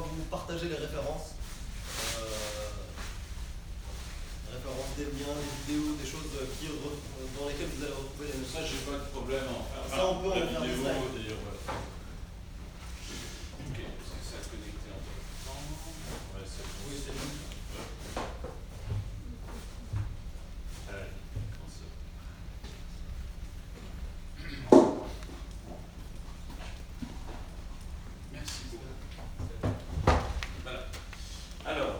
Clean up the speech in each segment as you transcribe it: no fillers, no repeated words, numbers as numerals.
vous partager les références. Références des liens, des vidéos, des choses dans lesquelles vous allez retrouver les notions. Ça, j'ai pas de problème en faire. Ça, on peut en faire des des vidéos, slides. d'ailleurs, voilà. Ok, c'est ça connecté en même temps. Ouais, c'est bon. Oui, c'est bon. Allez, on se... Merci beaucoup. Voilà. Alors,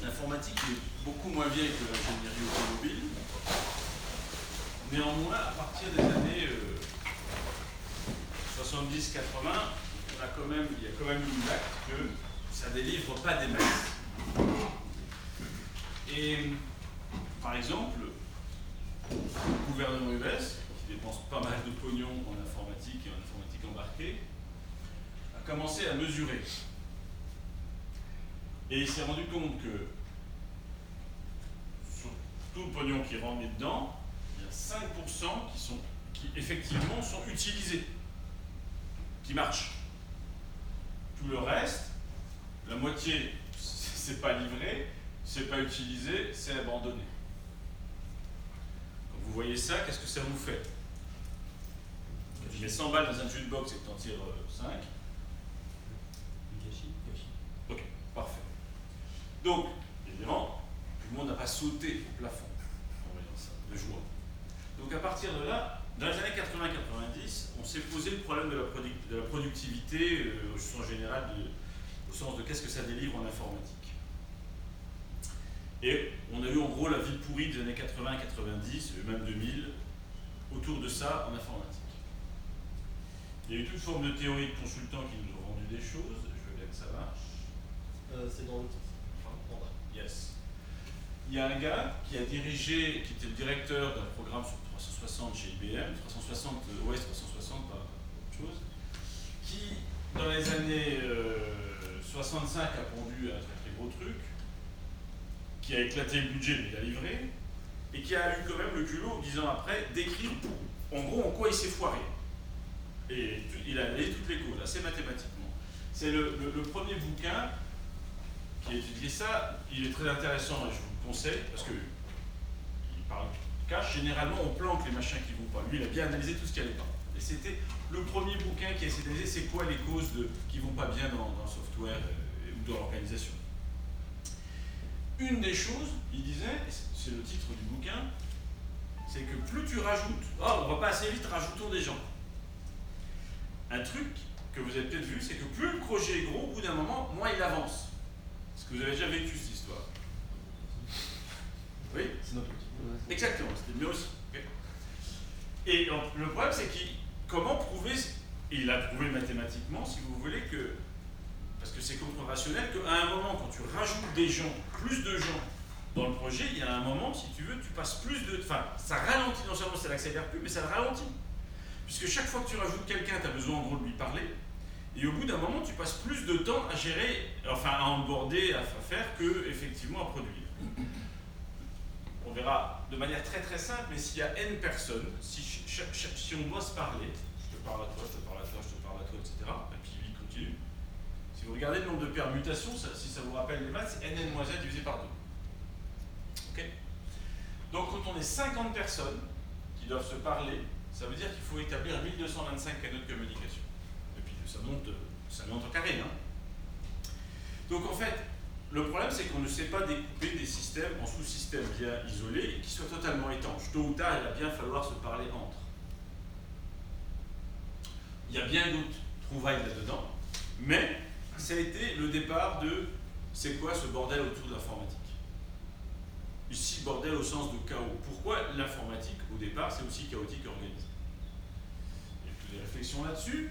l'informatique est beaucoup moins vieille que l'ingénierie automobile. Néanmoins, à partir des années 70-80, il y a quand même une acte que ça délivre pas des masses. Et par exemple, le gouvernement US, qui dépense pas mal de pognon en informatique et en informatique embarquée, a commencé à mesurer. Et il s'est rendu compte que sur tout le pognon qui rentre dedans, il y a 5% qui effectivement sont utilisés, qui marchent. Tout le reste, la moitié, c'est pas livré, c'est pas utilisé, c'est abandonné. Quand vous voyez ça, qu'est-ce que ça vous fait? Tu mets 100 balles dans un jukebox et que tu en tires 5. Ok, parfait. Donc, évidemment, tout le monde n'a pas sauté au plafond en voyant ça, de joie. Donc à partir de là, dans les années 80-90, on s'est posé le problème de la productivité au sens général, au sens de qu'est-ce que ça délivre en informatique. Et on a eu en gros la vie pourrie des années 80-90, même 2000, autour de ça en informatique. Il y a eu toute forme de théorie de consultants qui nous ont vendu des choses, je veux bien que ça marche. C'est dans le titre. Yes. Il y a un gars qui a dirigé, qui était le directeur d'un programme sur 360 chez IBM, 360 OS 360 par autre chose, qui dans les années 65 a pondu un très gros truc, qui a éclaté le budget mais il a livré, et qui a eu quand même le culot, 10 ans après, d'écrire en gros en quoi il s'est foiré. Et il a donné toutes les causes, assez mathématiquement. C'est le premier bouquin qui a étudié ça, il est très intéressant et je vous le conseille parce que il parle de cache. Généralement, on planque les machins qui ne vont pas. Lui, il a bien analysé tout ce qui n'allait pas. Et c'était le premier bouquin qui a essayé d'analyser c'est quoi les causes qui ne vont pas bien dans le software ou dans l'organisation. Une des choses, il disait, c'est le titre du bouquin, c'est que plus tu rajoutes, on va pas assez vite, rajoutons des gens. Un truc que vous avez peut-être vu, c'est que plus le projet est gros, au bout d'un moment, moins il avance. Est-ce que vous avez déjà vécu cette histoire? Oui? C'est notre outil. Exactement, c'était mieux aussi. Okay. Et le problème, c'est comment prouver, et il a prouvé mathématiquement, si vous voulez, que, parce que c'est contre-rationnel, qu'à un moment, quand tu rajoutes des gens, plus de gens dans le projet, il y a un moment, si tu veux, tu passes plus de... Enfin, ça ralentit, non seulement ça l'accélère plus, mais ça le ralentit. Puisque chaque fois que tu rajoutes quelqu'un, tu as besoin en gros de lui parler. Et au bout d'un moment, tu passes plus de temps à gérer, enfin à onboarder, à faire, que effectivement à produire. On verra de manière très très simple, mais s'il y a N personnes, si on doit se parler, je te parle à toi, je te parle à toi, je te parle à toi, etc., et puis lui continue. Si vous regardez le nombre de permutations, si ça vous rappelle les maths, c'est N-N-1 divisé par 2. Ok? Donc quand on est 50 personnes qui doivent se parler, ça veut dire qu'il faut établir 1225 canaux de communication. Et puis ça monte en carré. Hein. Donc en fait, le problème c'est qu'on ne sait pas découper des systèmes en sous-systèmes bien isolés et qui soient totalement étanches. Tôt ou tard, il va bien falloir se parler entre. Il y a bien d'autres trouvailles là-dedans, mais ça a été le départ de c'est quoi ce bordel autour de l'informatique. Ici, bordel au sens de chaos. Pourquoi l'informatique, au départ, c'est aussi chaotique et organisé? Il y a toutes des réflexions là-dessus.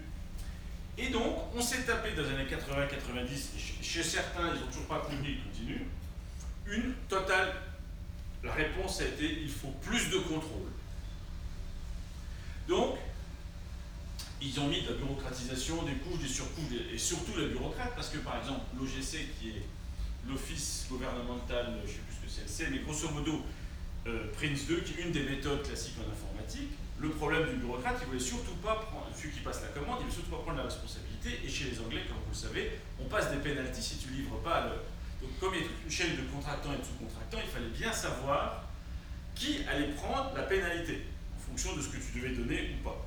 Et donc, on s'est tapé dans les années 80-90, et chez certains, ils n'ont toujours pas compris, ils continuent, une totale. La réponse a été, il faut plus de contrôle. Donc, ils ont mis de la bureaucratisation, des couches, des surcouches, et surtout la bureaucrate, parce que par exemple, l'OGC, qui est l'Office gouvernemental, je ne sais plus ce que c'est, mais grosso modo, Prince2, qui est une des méthodes classiques en informatique, le problème du bureaucrate, il voulait surtout pas prendre, celui qui passe la commande, il veut surtout pas prendre la responsabilité. Et chez les Anglais, comme vous le savez, on passe des pénalties si tu livres pas le. Donc, comme il y a toute une chaîne de contractants et de sous-contractants, il fallait bien savoir qui allait prendre la pénalité en fonction de ce que tu devais donner ou pas.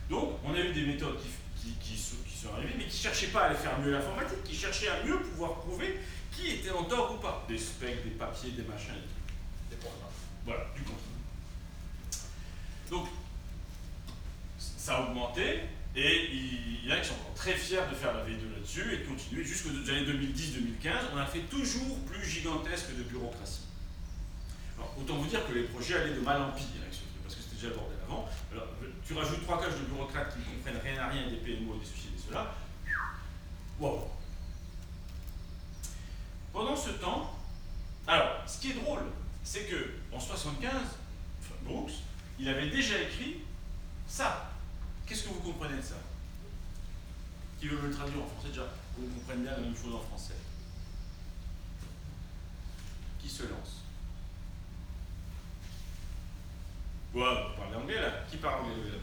Donc, on a eu des méthodes qui sont arrivées, mais qui ne cherchaient pas à aller faire mieux l'informatique, qui cherchaient à mieux pouvoir prouver qui était en tort ou pas. Des specs, des papiers, des machins, des trucs. Des programmes. Voilà, du contenu. Donc, ça a augmenté, et il y en a qui sont encore très fiers de faire la V2 là-dessus et de continuer. Jusqu'aux années 2010-2015, on a fait toujours plus gigantesque de bureaucratie. Alors, autant vous dire que les projets allaient de mal en pire avec ce truc, parce que c'était déjà le bordel avant. Alors, tu rajoutes 3 cages de bureaucrates qui ne comprennent rien à rien, des PMO et des soucis et cela. Wow. Pendant ce temps, alors, ce qui est drôle, c'est que en 75, Brooks, il avait déjà écrit ça. Qu'est-ce que vous comprenez de ça? Qui veut me le traduire en français déjà? Vous comprenez bien la même chose en français. Qui se lance? Ouais, vous parlez anglais là? Qui parle anglais là?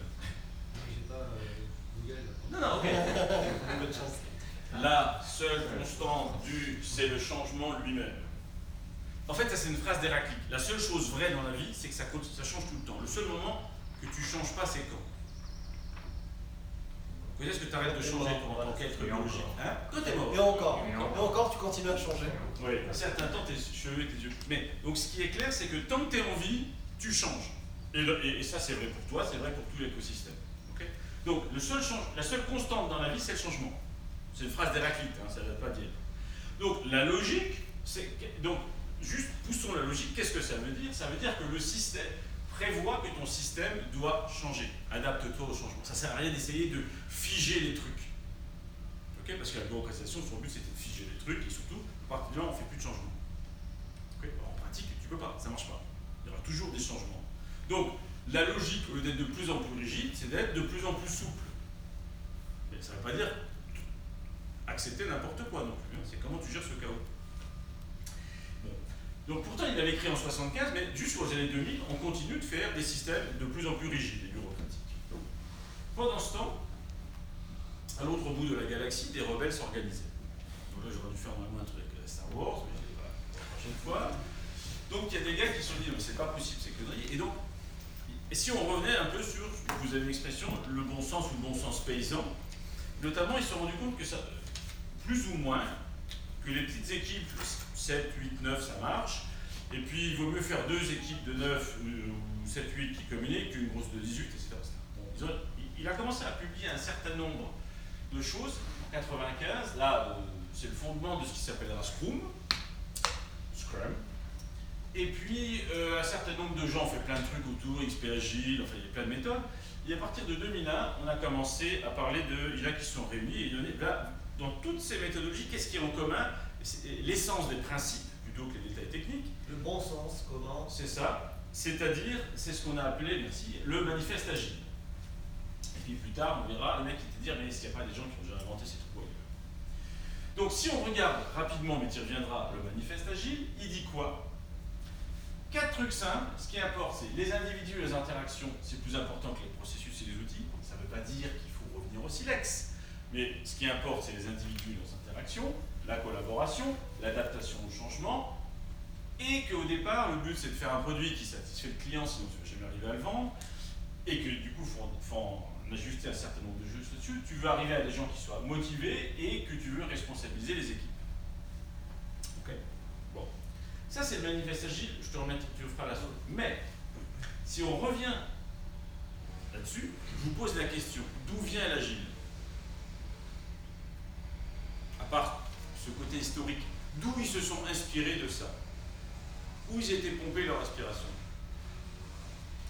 J'ai pas Google. Non, non, ok. Bonne chance. La seule constante c'est le changement lui-même. En fait, ça c'est une phrase d'Héraclite. La seule chose vraie dans la vie, c'est que ça change tout le temps. Le seul moment que tu ne changes pas, c'est quand? Quand est-ce que tu arrêtes de changer en tant qu'être biologique? Hein? Quand t'es mort. Et encore, tu continues à changer. Oui, un certain temps, tes cheveux et tes yeux. Mais donc ce qui est clair, c'est que tant que tu es en vie, tu changes. Et ça, c'est vrai pour toi, c'est vrai pour tout l'écosystème. Okay, donc la seule constante dans la vie, c'est le changement. C'est une phrase d'Héraclite, hein, ça ne date pas d'hier. Donc la logique, donc juste poussons la logique, qu'est-ce que ça veut dire? Ça veut dire que le système prévoit que ton système doit changer. Adapte-toi au changement. Ça ne sert à rien d'essayer de figer les trucs. Okay, parce que la bureaucratisation, son but c'était de figer les trucs et surtout, à partir de là, on ne fait plus de changement. Okay, en pratique, tu ne peux pas, ça ne marche pas. Il y aura toujours des changements. Donc, la logique, au lieu d'être de plus en plus rigide, c'est d'être de plus en plus souple. Mais ça ne veut pas dire accepter n'importe quoi non plus. Hein. C'est comment tu gères ce chaos. Bon. Donc, pourtant, il l'avait écrit en 75, mais jusqu'aux années 2000, on continue de faire des systèmes de plus en plus rigides et bureaucratiques. Pendant ce temps, à l'autre bout de la galaxie, des rebelles s'organisaient. Donc là, j'aurais dû faire vraiment un truc avec Star Wars, mais voilà, pour la prochaine fois. Donc, il y a des gars qui se sont dit, mais c'est pas possible ces conneries. Et donc, et si on revenait un peu sur, vous avez l'expression, le bon sens ou le bon sens paysan, notamment, ils se sont rendus compte que ça, plus ou moins, que les petites équipes, 7, 8, 9, ça marche. Et puis, il vaut mieux faire 2 équipes de 9 ou 7, 8 qui communiquent qu'une grosse de 18, etc. Bon, il a commencé à publier un certain nombre de choses. En 95, là, c'est le fondement de ce qui s'appellera Scrum. Et puis, un certain nombre de gens ont fait plein de trucs autour, XP Agile, enfin, il y a plein de méthodes. Et à partir de 2001, on a commencé à parler de... Il y en a qui se sont réunis et donné... Là, dans toutes ces méthodologies, qu'est-ce qui est en commun? L'essence des principes, plutôt que les détails techniques. Le bon sens, comment? C'est ça. C'est-à-dire, c'est ce qu'on a appelé, merci, le manifeste agile. Et puis plus tard, on verra, les mecs qui te dire, mais est-ce qu'il n'y a pas des gens qui ont déjà inventé ces trucs? Donc si on regarde rapidement, mais tu y reviendras, le manifeste agile, il dit quoi? 4 trucs simples. Ce qui importe, c'est les individus et les interactions, c'est plus important que les processus et les outils. Ça ne veut pas dire qu'il faut revenir au silex, mais ce qui importe, c'est les individus et leurs interactions, la collaboration, l'adaptation au changement, et qu'au départ, le but c'est de faire un produit qui satisfait le client, sinon tu ne vas jamais arriver à le vendre, et que du coup, il faut en ajuster un certain nombre de jeux dessus. Tu veux arriver à des gens qui soient motivés et que tu veux responsabiliser les équipes. Ok. Bon. Ça, c'est le manifeste agile, je te remets, tu feras la sauce. Mais, si on revient là-dessus, je vous pose la question, d'où vient l'agile? À part ce côté historique, d'où ils se sont inspirés de ça? Où ils étaient pompés leur inspiration?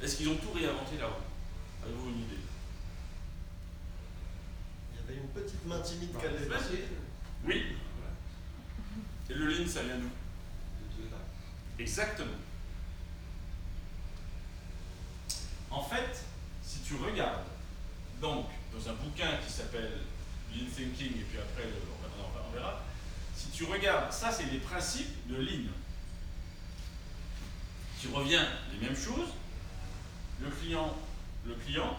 Est-ce qu'ils ont tout réinventé là-haut? Avez-vous une idée? Il y avait une petite main timide qui allait passer. Oui. Et le lean, ça vient d'où? Exactement. En fait, si tu regardes, donc, dans un bouquin qui s'appelle Lean Thinking, et puis après, on verra, si tu regardes, ça c'est les principes de Lean. Tu reviens les mêmes choses, le client le client,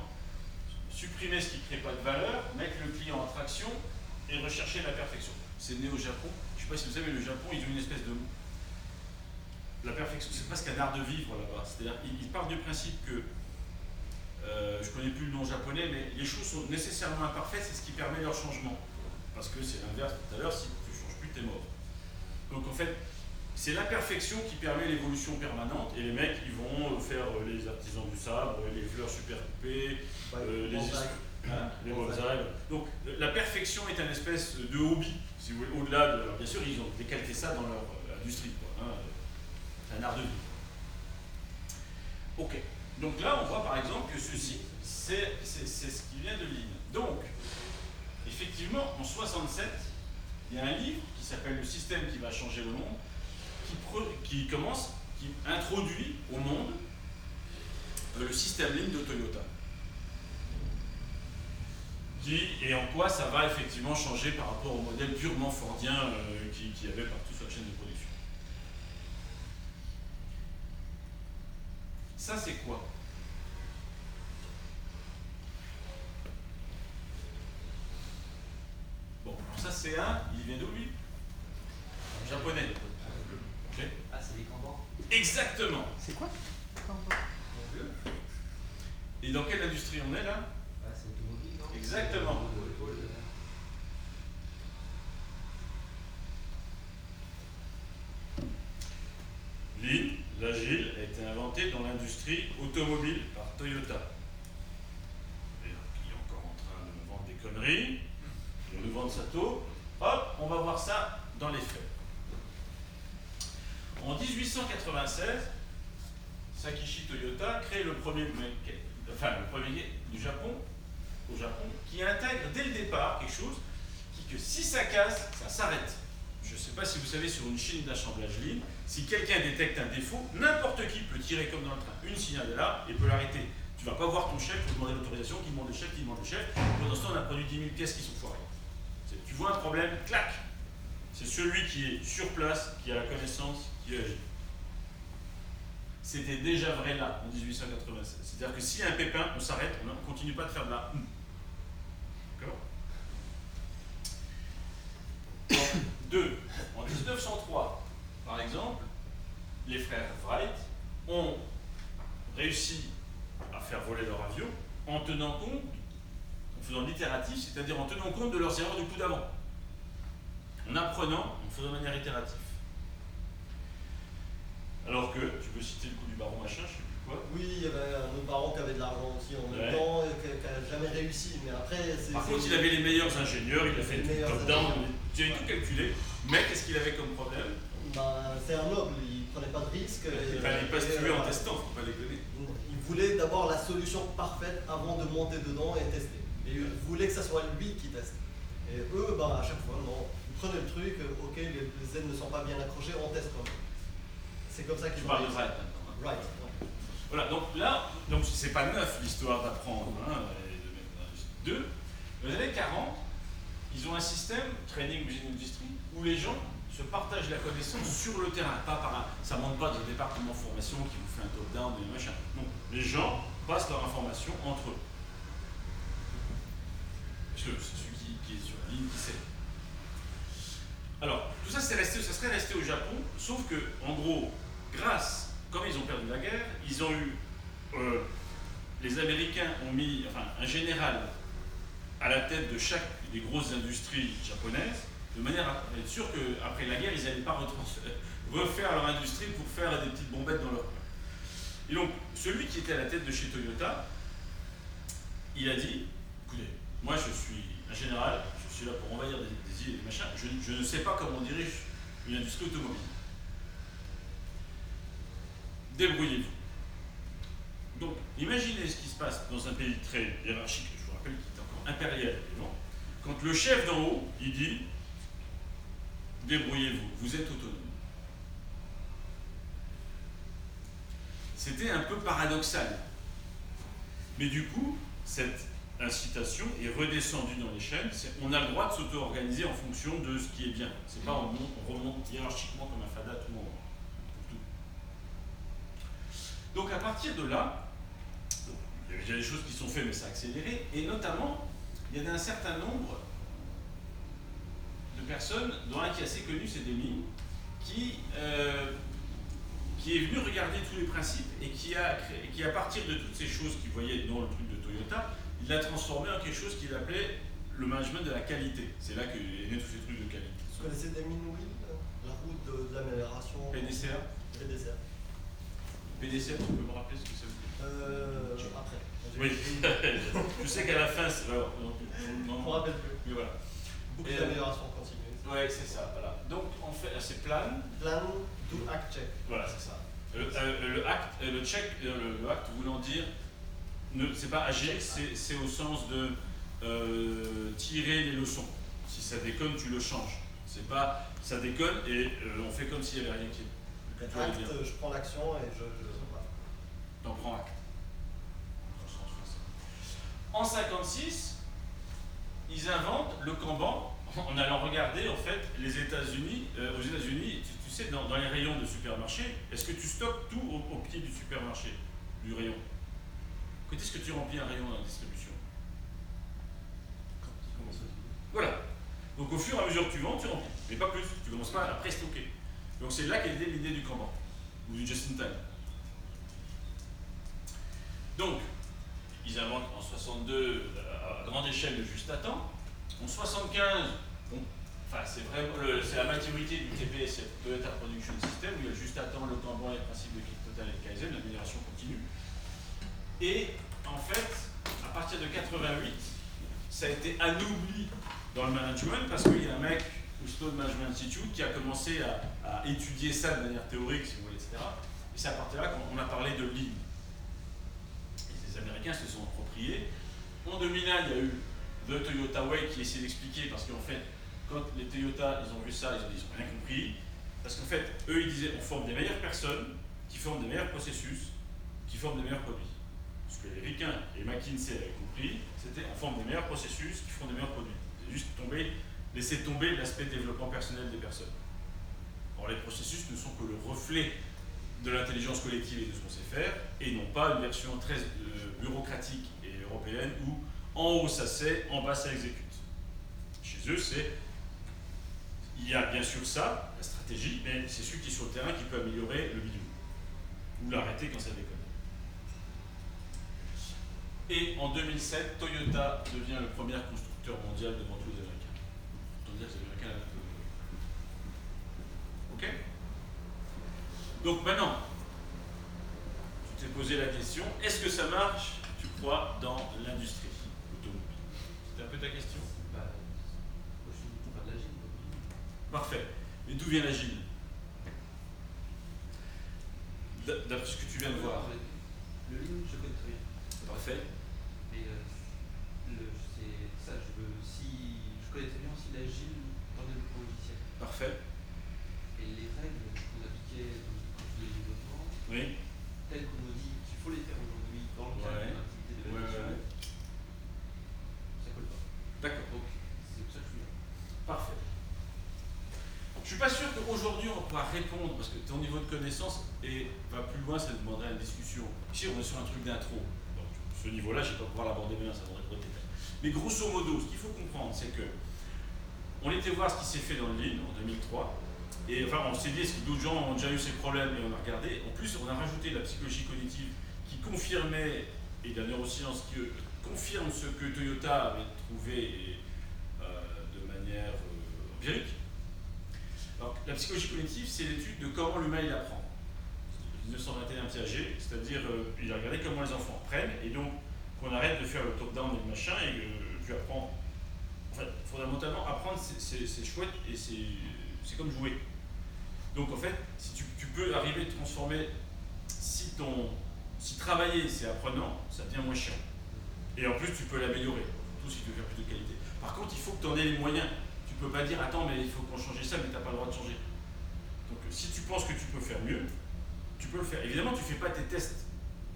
supprimer ce qui ne crée pas de valeur, mettre le client en traction et rechercher la perfection. C'est né au Japon. Je ne sais pas si vous savez, mais le Japon, ils ont une espèce de... La perfection, c'est presque un art de vivre là-bas. C'est-à-dire, ils partent du principe que, je ne connais plus le nom japonais, mais les choses sont nécessairement imparfaites, c'est ce qui permet leur changement. Parce que c'est l'inverse tout à l'heure, si tu ne changes plus, tu es mort. Donc en fait, c'est la perfection qui permet l'évolution permanente, et les mecs, ils vont faire les artisans du sabre, les fleurs super coupées, les bonsaïs. Donc la perfection est un espèce de hobby, si vous voulez, au-delà de... Alors, bien sûr, ils ont décalqué ça dans leur industrie, quoi, hein. C'est un art de vie. Ok, donc là, on voit par exemple que ceci, c'est ce qui vient de Lean. Donc, effectivement, en 67, il y a un livre qui s'appelle Le système qui va changer le monde, qui introduit au monde le système Lean de Toyota. Et en quoi ça va effectivement changer par rapport au modèle purement fordien qui avait partout sur la chaîne de production. Ça, c'est quoi? Bon, alors ça c'est il vient d'où lui? Japonais. Okay. Ah, c'est les Kanban. Exactement. C'est quoi Kanban? Et dans quelle industrie on est là? Ah, c'est automobile, non? Exactement. Lean, l'agile, a été inventé dans l'industrie automobile par Toyota. Et qui est encore en train de nous vendre des conneries, de nous vendre sa taupe. Hop, on va voir ça dans les faits. En 1896, Sakichi Toyota crée le premier du Japon, au Japon, qui intègre dès le départ quelque chose que si ça casse, ça s'arrête. Je ne sais pas si vous savez, sur une chaîne d'assemblage Lean, si quelqu'un détecte un défaut, n'importe qui peut tirer comme dans le train une signale là et peut l'arrêter. Tu ne vas pas voir ton chef pour demander l'autorisation, qui demande le chef, qui demande le chef. Pendant ce temps, on a produit 10 000 pièces qui sont foirées. Tu vois un problème, clac. C'est celui qui est sur place, qui a la connaissance, qui agit. C'était déjà vrai là, en 1896. C'est-à-dire que s'il y a un pépin, on s'arrête, on ne continue pas de faire de la D'accord. Deux, en 1903, par exemple, les frères Wright ont réussi à faire voler leur avion en tenant compte, en faisant l'itératif, c'est-à-dire en tenant compte de leurs erreurs du coup d'avant. En apprenant, en faisant de manière itérative. Alors que, tu peux citer le coup du baron machin, je sais plus quoi. Oui, il y avait un autre baron qui avait de l'argent aussi en même temps, et qui n'a jamais réussi. Mais après, par contre, il avait les meilleurs ingénieurs, il a fait le top-down, tu as tout calculé, mais qu'est-ce qu'il avait comme problème? C'est un noble, il ne prenait pas de risque. Il ne fallait pas se tuer en testant, il ne faut pas déconner. Il voulait d'abord la solution parfaite avant de monter dedans et tester. Et il voulait que ce soit lui qui teste. Et eux, à chaque fois, non, ils prenaient le truc, ok, les ailes ne sont pas bien accrochées, on teste quand même. C'est comme ça qu'ils ont réussi. Tu parles de Wright maintenant. Wright, ouais. Voilà, donc là, c'est pas neuf l'histoire d'apprendre. Deux, dans les années 40, ils ont un système, Training Within Industry, où les gens se partagent la connaissance sur le terrain. Ça ne monte pas d'un département de formation qui vous fait un top-down et machin. Non, les gens passent leur information entre eux. Parce que c'est celui qui est sur la ligne qui sait. Alors, tout ça, ça serait resté au Japon, sauf que, en gros, comme ils ont perdu la guerre, ils ont eu... les Américains ont mis un général à la tête de chaque des grosses industries japonaises, de manière à être sûr qu'après la guerre, ils n'allaient pas refaire leur industrie pour faire des petites bombettes dans leur coin. Et donc, celui qui était à la tête de chez Toyota, il a dit, écoutez, moi je suis un général, je suis là pour envahir des îles et des machins, je ne sais pas comment on dirige une industrie automobile. Débrouillez-vous. Donc, imaginez ce qui se passe dans un pays très hiérarchique, je vous rappelle qu'il est encore impérial, quand le chef d'en haut, il dit « Débrouillez-vous, vous êtes autonome ». C'était un peu paradoxal. Mais du coup, cette incitation est redescendue dans les chaînes, on a le droit de s'auto-organiser en fonction de ce qui est bien. C'est pas on remonte hiérarchiquement comme un fada à tout moment. Donc à partir de là, il il y a des choses qui sont faites, mais ça a accéléré. Et notamment, il y a un certain nombre de personnes, dont un qui est assez connu, c'est Deming, qui est venu regarder tous les principes et qui, à partir de toutes ces choses qu'il voyait dans le truc de Toyota, il l'a transformé en quelque chose qu'il appelait le management de la qualité. C'est là qu'est né tous ces trucs de qualité. Vous connaissez Deming Wheel, la route de l'amélioration PDCA. PDCA. PDCA, tu peux me rappeler ce que ça veut dire Après. Oui, je sais qu'à la fin, c'est. Alors, Je ne me rappelle plus. Mais voilà. Beaucoup d'amélioration continue. Ouais, c'est ça, voilà. Donc, en fait, c'est plan. Plan, do, act, check. Voilà, c'est ça. Le check, le acte voulant dire, c'est pas agir, c'est au sens de tirer les leçons. Si ça déconne, tu le changes. C'est pas, ça déconne et on fait comme s'il n'y avait rien qui. Acte, je prends l'action et je sais pas. T'en prends acte. En 56, ils inventent le Kanban en allant regarder en fait les États-Unis. Aux États-Unis, tu sais, dans les rayons de supermarché, est-ce que tu stockes tout au pied du supermarché, du rayon? Quand est-ce que tu remplis un rayon dans la distribution? Voilà. Donc au fur et à mesure que tu vends, tu remplis. Mais pas plus. Tu commences pas à pré-stocker. Donc c'est là qu'est l'idée du Kanban, ou du just-in-time. Donc, ils inventent en 62 à grande échelle le juste à temps. En 75, bon, enfin c'est vraiment c'est la maturité du TPS, c'est Toyota Production System, où il y a le juste à temps, le Kanban, les principes de Total et Kaizen, l'amélioration continue. Et en fait, à partir de 88, ça a été anobli dans le management parce qu'il y a un mec au Stone Management Institute qui a commencé à étudier ça de manière théorique, si vous voulez, etc. Et c'est à partir de là qu'on a parlé de Lean. Et les Américains se sont appropriés. En 2001, il y a eu The Toyota Way qui essaie d'expliquer parce qu'en fait, quand les Toyota ils ont vu ça, ils ont rien compris. Parce qu'en fait, eux ils disaient on forme des meilleures personnes qui forment des meilleurs processus, qui forment des meilleurs produits. Ce que les Ricains et McKinsey avaient compris, c'était on forme des meilleurs processus qui font des meilleurs produits. C'est juste laisser tomber l'aspect développement personnel des personnes. Or, les processus ne sont que le reflet de l'intelligence collective et de ce qu'on sait faire, et non pas une version très bureaucratique et européenne où en haut ça sait, en bas ça exécute. Chez eux, il y a bien sûr ça, la stratégie, mais c'est celui qui est sur le terrain qui peut améliorer le bidou, ou l'arrêter quand ça déconne. Et en 2007, Toyota devient le premier constructeur mondial devant tous les Américains. Autant dire que les Américains l'avaient un peu. Ok? Donc maintenant, tu t'es posé la question, est-ce que ça marche, tu crois, dans l'industrie automobile? C'était un peu ta question? Moi, je suis pas de l'agile. Parfait. Mais d'où vient l'agile? D'après ce que tu viens de voir. Le Lean, je connais très bien. Parfait. Mais c'est ça, si je connais très bien aussi l'agile dans le développement logiciel. Parfait. Et les règles qu'on appliquait dans le cours de développement, Oui. telles qu'on nous dit qu'il faut les faire aujourd'hui dans le cadre d'une activité de validation, ça colle pas. D'accord. Donc, c'est pour ça que je suis là. Parfait. Je suis pas sûr qu'aujourd'hui on pourra répondre, parce que ton niveau de connaissance va plus loin, ça demanderait une discussion. Ici on est sur un truc d'intro. Donc ce niveau-là, je ne vais pas pouvoir l'aborder maintenant, ça demanderait trop de détails. Mais grosso modo, ce qu'il faut comprendre, c'est que on était voir ce qui s'est fait dans le Lean en 2003. Et enfin, on s'est dit, est-ce que d'autres gens ont déjà eu ces problèmes, et on a regardé. En plus, on a rajouté la psychologie cognitive qui confirmait, et la neuroscience qui confirme ce que Toyota avait trouvé de manière empirique. Alors, la psychologie cognitive, c'est l'étude de comment l'humain il apprend. 1921 Piaget, c'est-à-dire il a regardé comment les enfants apprennent, et donc qu'on arrête de faire le top-down et le machin, et que tu apprends. En fait, fondamentalement, apprendre, c'est chouette, et c'est comme jouer. Donc en fait, si tu peux arriver à te transformer, si travailler c'est apprenant, ça devient moins chiant. Et en plus, tu peux l'améliorer, surtout si tu veux faire plus de qualité. Par contre, il faut que tu en aies les moyens. Tu peux pas dire, attends, mais il faut qu'on change ça, mais tu n'as pas le droit de changer. Donc si tu penses que tu peux faire mieux, tu peux le faire. Évidemment, tu ne fais pas tes tests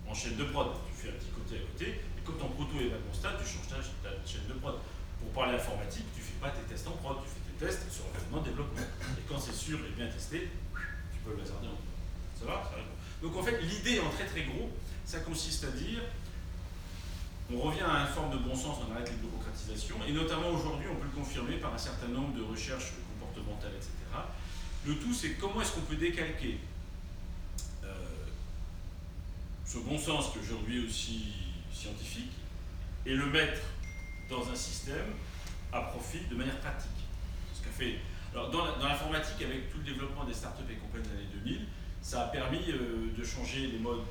en chaîne de prod. Tu fais un petit côté à côté, et quand ton proto est pas constat, tu changes ta chaîne de prod. Pour parler informatique, tu ne fais pas tes tests en prod, tu fais tes tests sur l'environnement de développement. Et quand c'est sûr et bien testé, tu peux le hasarder en prod. Ça va? Ça va. Donc en fait, l'idée en très très gros, ça consiste à dire, on revient à une forme de bon sens, on arrête les bureaucratisations, et notamment aujourd'hui, on peut le confirmer par un certain nombre de recherches comportementales, etc. Le tout, c'est comment est-ce qu'on peut décalquer ce bon sens qui aujourd'hui est aussi scientifique et le mettre dans un système à profit de manière pratique. Ce qu'a fait. Alors, dans l'informatique, avec tout le développement des startups et compagnies des années 2000, ça a permis de changer les modes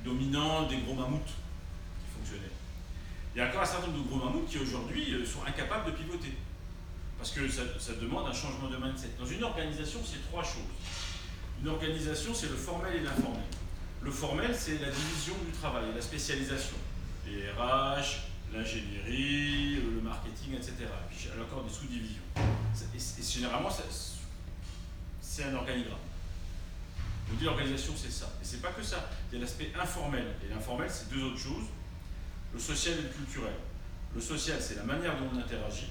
dominants des gros mammouths qui fonctionnaient. Il y a encore un certain nombre de gros mammouths qui aujourd'hui sont incapables de pivoter. Parce que ça demande un changement de mindset. Dans une organisation, c'est trois choses. Une organisation, c'est le formel et l'informel. Le formel, c'est la division du travail, la spécialisation. Les RH, l'ingénierie, le marketing, etc. Et puis il y a encore des sous-divisions. Et généralement, c'est un organigramme. On dit l'organisation, c'est ça. Et c'est pas que ça. Il y a l'aspect informel. Et l'informel, c'est deux autres choses. Le social et le culturel. Le social, c'est la manière dont on interagit.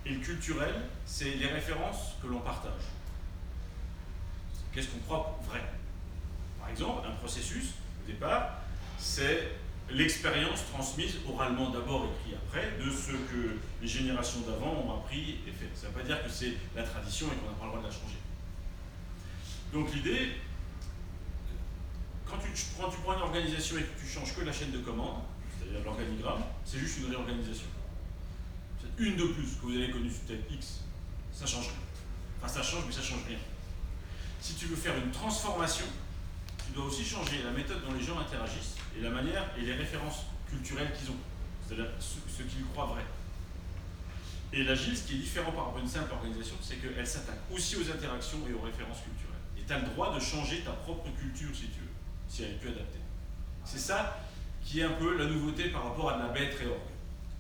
Et le culturel, c'est les références que l'on partage. Qu'est-ce qu'on croit vrai? Par exemple, un processus, au départ, c'est l'expérience transmise oralement d'abord, écrit après, de ce que les générations d'avant ont appris et fait. Ça ne veut pas dire que c'est la tradition et qu'on n'a pas le droit de la changer. Donc l'idée, quand tu prends une organisation et que tu changes que la chaîne de commande, c'est-à-dire l'organigramme, c'est juste une réorganisation. C'est une de plus que vous avez connue sur tête X, ça change rien. Enfin ça change, mais ça change rien. Si tu veux faire une transformation, tu dois aussi changer la méthode dont les gens interagissent et la manière et les références culturelles qu'ils ont, c'est-à-dire ce qu'ils croient vrai. Et l'agile, ce qui est différent par rapport à une simple organisation, c'est qu'elle s'attaque aussi aux interactions et aux références culturelles. Et tu as le droit de changer ta propre culture si tu veux, si elle est plus adaptée. C'est ça qui est un peu la nouveauté par rapport à de la bête réorg.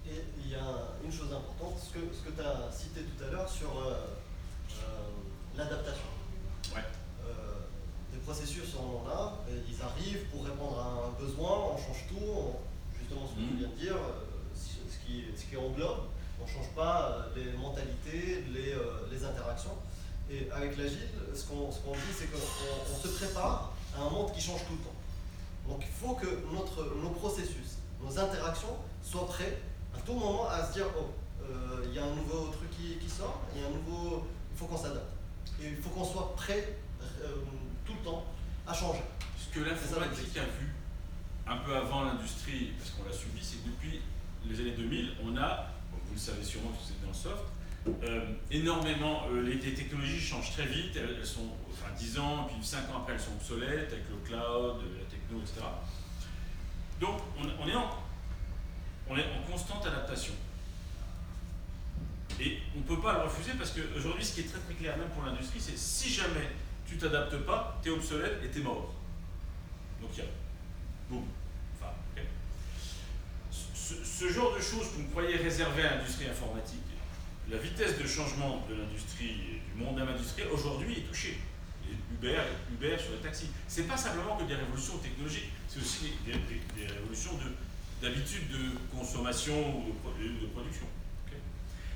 Et il y a une chose importante, ce que tu as cité tout à l'heure sur l'adaptation. Ouais. Des processus, on en a, et ils arrivent pour répondre à un besoin, on change tout, justement ce que tu viens de dire, ce qui englobe, on ne change pas les mentalités, les interactions. Et avec l'agile, ce qu'on dit, c'est qu'on se prépare à un monde qui change tout le temps. Donc il faut que nos processus, nos interactions soient prêts à tout moment à se dire il y a un nouveau truc qui sort, il faut qu'on s'adapte. Et il faut qu'on soit prêt tout le temps à changer. Ce que l'informatique a vu un peu avant l'industrie, parce qu'on l'a subi, c'est que depuis les années 2000, on a, vous le savez sûrement parce que c'est dans le soft, énormément, les technologies changent très vite, elles sont, 10 ans, puis 5 ans après elles sont obsolètes, avec le cloud, la techno, etc. Donc on est en constante adaptation. Et on ne peut pas le refuser parce qu'aujourd'hui, ce qui est très très clair, même pour l'industrie, c'est si jamais tu t'adaptes pas, tu es obsolète et tu es mort. Donc il y a boum. Enfin, okay. Ce genre de choses qu'on croyait réservées à l'industrie informatique, la vitesse de changement de l'industrie et du monde industriel aujourd'hui est touchée. Uber sur les taxis. C'est pas simplement que des révolutions technologiques, c'est aussi des révolutions d'habitude de consommation ou de production. Okay.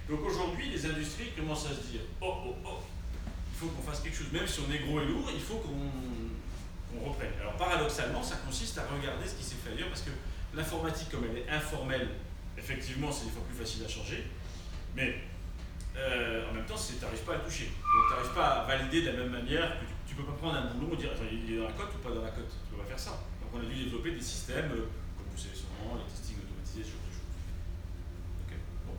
Donc aujourd'hui, les industries commencent à se dire il faut qu'on fasse quelque chose, même si on est gros et lourd, il faut qu'on reprenne. Alors paradoxalement, ça consiste à regarder ce qui s'est fait ailleurs, parce que l'informatique, comme elle est informelle, effectivement, c'est des fois plus facile à changer, mais en même temps, tu n'arrives pas à le toucher. Donc tu n'arrives pas à valider de la même manière que tu ne peux pas prendre un boulot et dire il est dans la cote ou pas dans la cote. Tu ne peux pas faire ça. Donc on a dû développer des systèmes, comme vous savez sûrement, les testings automatisés, ce genre de choses. Ok, bon.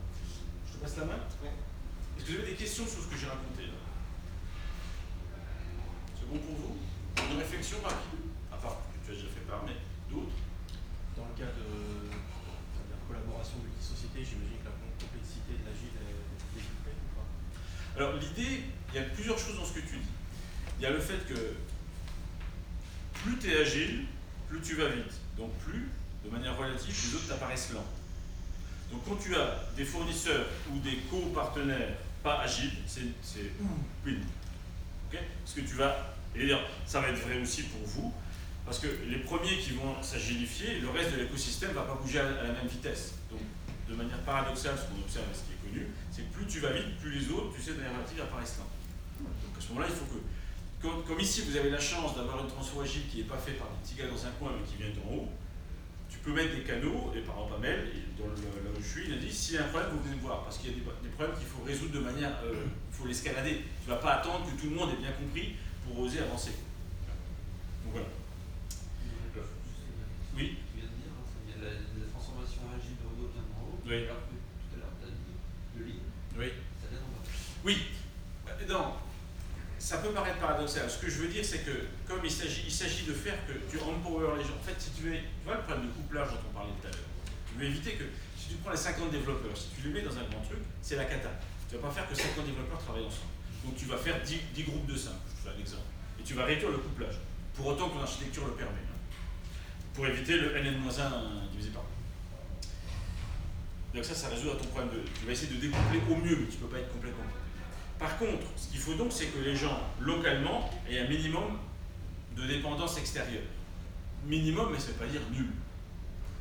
Je te passe la main. Oui. Est-ce que vous avez des questions sur ce que j'ai raconté là? C'est bon pour vous? Une réflexion rapide? À part que tu as déjà fait part, mais d'autres? Dans le cas de la collaboration multi-sociétés, j'imagine que la complexité de l'agile est développée ou pas? Alors l'idée, il y a plusieurs choses dans ce que tu dis. Il y a le fait que plus tu es agile, plus tu vas vite. Donc plus, de manière relative, les autres t'apparaissent lents. Donc quand tu as des fournisseurs ou des co-partenaires pas agiles, c'est pénible. Okay? Parce que tu vas, et d'ailleurs ça va être vrai aussi pour vous, parce que les premiers qui vont s'agilifier, le reste de l'écosystème ne va pas bouger à la même vitesse. Donc de manière paradoxale, ce qu'on observe et ce qui est connu, c'est que plus tu vas vite, plus les autres, tu sais, de manière relative, apparaissent lents. Donc à ce moment-là, il faut que, comme ici vous avez la chance d'avoir une transfo agile qui n'est pas faite par des petits gars dans un coin mais qui vient d'en haut, tu peux mettre des canaux, et par exemple Amel, là où je suis, il a dit s'il y a un problème, vous venez me voir, parce qu'il y a des problèmes qu'il faut résoudre de manière, il faut l'escalader. Tu ne vas pas attendre que tout le monde ait bien compris pour oser avancer. Donc voilà. Oui. Tu viens de dire, hein, ça vient de la transformation agile de Renault vient d'en haut, Oui. alors que tout à l'heure tu as dit le lean, Oui. ça vient d'en bas. Oui. Non. Ça peut paraître paradoxal. Ce que je veux dire, c'est que comme il s'agit de faire que tu empower les gens. En fait, si tu vois le problème de couplage dont on parlait tout à l'heure, tu veux éviter que si tu prends les 50 développeurs, si tu les mets dans un grand truc, c'est la cata. Tu ne vas pas faire que 50 développeurs travaillent ensemble. Donc tu vas faire 10 groupes de 5, je te fais un exemple. Et tu vas réduire le couplage. Pour autant que ton architecture le permet. Pour éviter le n-1 divisé par 2. Donc ça résout ton problème de... Tu vas essayer de découpler au mieux, mais tu ne peux pas être complètement coupé. Par contre, ce qu'il faut donc, c'est que les gens, localement, aient un minimum de dépendance extérieure. Minimum, mais ça ne veut pas dire nul.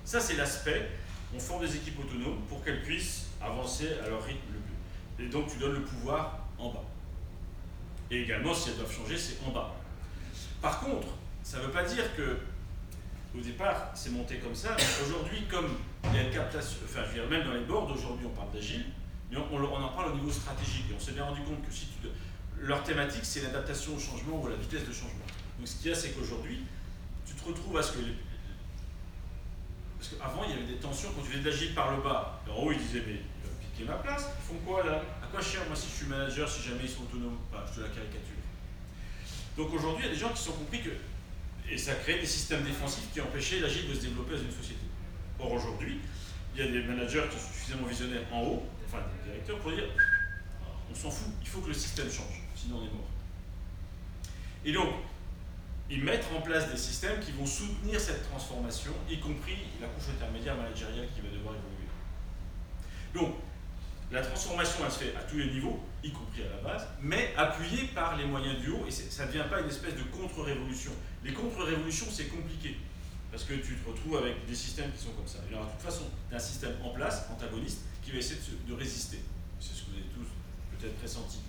Ça, c'est l'aspect. On forme des équipes autonomes pour qu'elles puissent avancer à leur rythme le plus. Et donc, tu donnes le pouvoir en bas. Et également, si elles doivent changer, c'est en bas. Par contre, ça ne veut pas dire que, au départ, c'est monté comme ça. Mais aujourd'hui, comme il y a une captation, enfin, je veux dire, même dans les boards, aujourd'hui, on parle d'agile, mais on en parle au niveau stratégique. Et on s'est bien rendu compte que leur thématique, c'est l'adaptation au changement ou à la vitesse de changement. Donc, ce qu'il y a, c'est qu'aujourd'hui, tu te retrouves à ce que parce qu'avant, il y avait des tensions quand tu faisais de l'agile par le bas. En haut, ils disaient, mais ils vont piquer ma place. Ils font quoi là? À quoi je sers, moi, si je suis manager, si jamais ils sont autonomes? Enfin, je te la caricature. Donc aujourd'hui, il y a des gens qui se sont compris que. Et ça crée des systèmes défensifs qui empêchaient l'agile de se développer dans une société. Or, aujourd'hui, il y a des managers qui sont suffisamment visionnaires en haut, enfin des directeurs, pour dire on s'en fout, il faut que le système change, sinon on est mort. Et donc, ils mettent en place des systèmes qui vont soutenir cette transformation, y compris la couche intermédiaire managériale qui va devoir évoluer. Donc, la transformation, elle se fait à tous les niveaux, y compris à la base, mais appuyée par les moyens du haut, et ça ne devient pas une espèce de contre-révolution. Les contre-révolutions, c'est compliqué, parce que tu te retrouves avec des systèmes qui sont comme ça. Et alors, de toute façon, tu as un système en place, antagoniste, qui va essayer de résister. C'est ce que vous avez tous peut-être pressenti.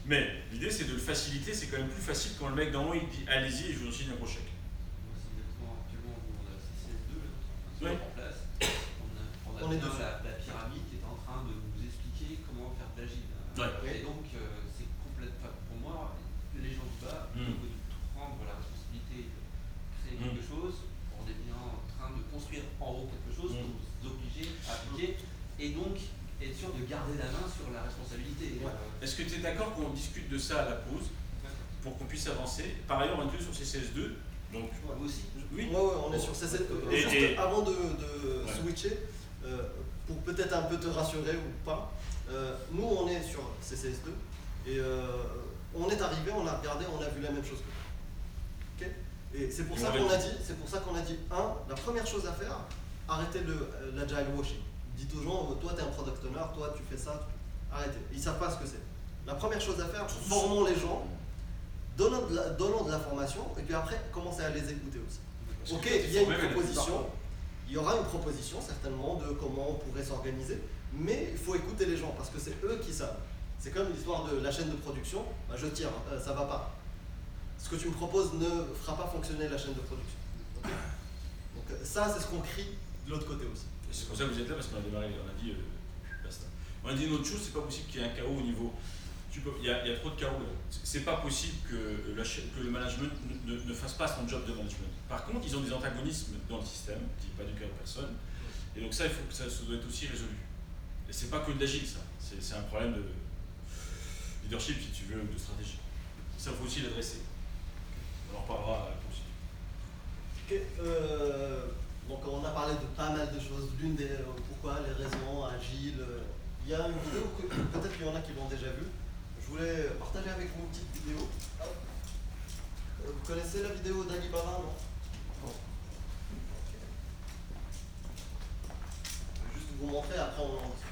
Mais l'idée, c'est de le faciliter. C'est quand même plus facile quand le mec d'en haut, il dit allez-y, et je vous en signe un gros chèque. Moi, c'est exactement actuellement où on a CCS2 là, Ouais. en place. On a On est bien dessus. la pyramide qui est en train de nous expliquer comment faire de l'agile. Ouais. Et donc, c'est complètement. Pour moi, les gens du bas, plutôt que de prendre la responsabilité de créer quelque chose, on est bien en train de construire en haut quelque chose, pour nous obliger à appliquer, et donc être sûr de garder la main sur la responsabilité. Ouais. Est-ce que tu es d'accord qu'on discute de ça à la pause, pour qu'on puisse avancer? Par ailleurs, on est tous sur CCS2, donc... Vous aussi. Oui. Ouais, on est sur CC. Juste avant de switcher, pour peut-être un peu te rassurer ou pas, nous on est sur CCS2 et on est arrivé, on a regardé, on a vu la même chose que vous. Okay, et c'est pour ça qu'on a dit, la première chose à faire, arrêtez l'agile washing. Dites aux gens, toi tu es un product owner, toi tu fais ça, arrêtez. Ils ne savent pas ce que c'est. La première chose à faire, formons les gens, donnons de la formation, et puis après, commencez à les écouter aussi. Ok, il y a une proposition, il y aura une proposition certainement de comment on pourrait s'organiser, mais il faut écouter les gens parce que c'est eux qui savent. C'est comme l'histoire de la chaîne de production, bah, je tire, ça va pas. Ce que tu me proposes ne fera pas fonctionner la chaîne de production. Okay, donc ça, c'est ce qu'on crie de l'autre côté aussi. C'est pour ça que vous êtes là, parce qu'on a démarré, on a dit basta. On a dit une autre chose, c'est pas possible qu'il y ait un chaos au niveau. Il y a trop de chaos là. C'est pas possible que le management ne fasse pas son job de management. Par contre, ils ont des antagonismes dans le système, qui n'est pas du cas de personne. Et donc ça, il faut que ça doit être aussi résolu. Et c'est pas que de l'agile, ça. C'est un problème de leadership, si tu veux, ou de stratégie. Ça, il faut aussi l'adresser. On en reparlera à la prochaine. Donc on a parlé de pas mal de choses. L'une des pourquoi, les raisons, agile. Il y a une vidéo que peut-être qu'il y en a qui l'ont déjà vue. Je voulais partager avec vous une petite vidéo. Vous connaissez la vidéo d'Alibaba, non? Je vais juste vous montrer, après on en discute.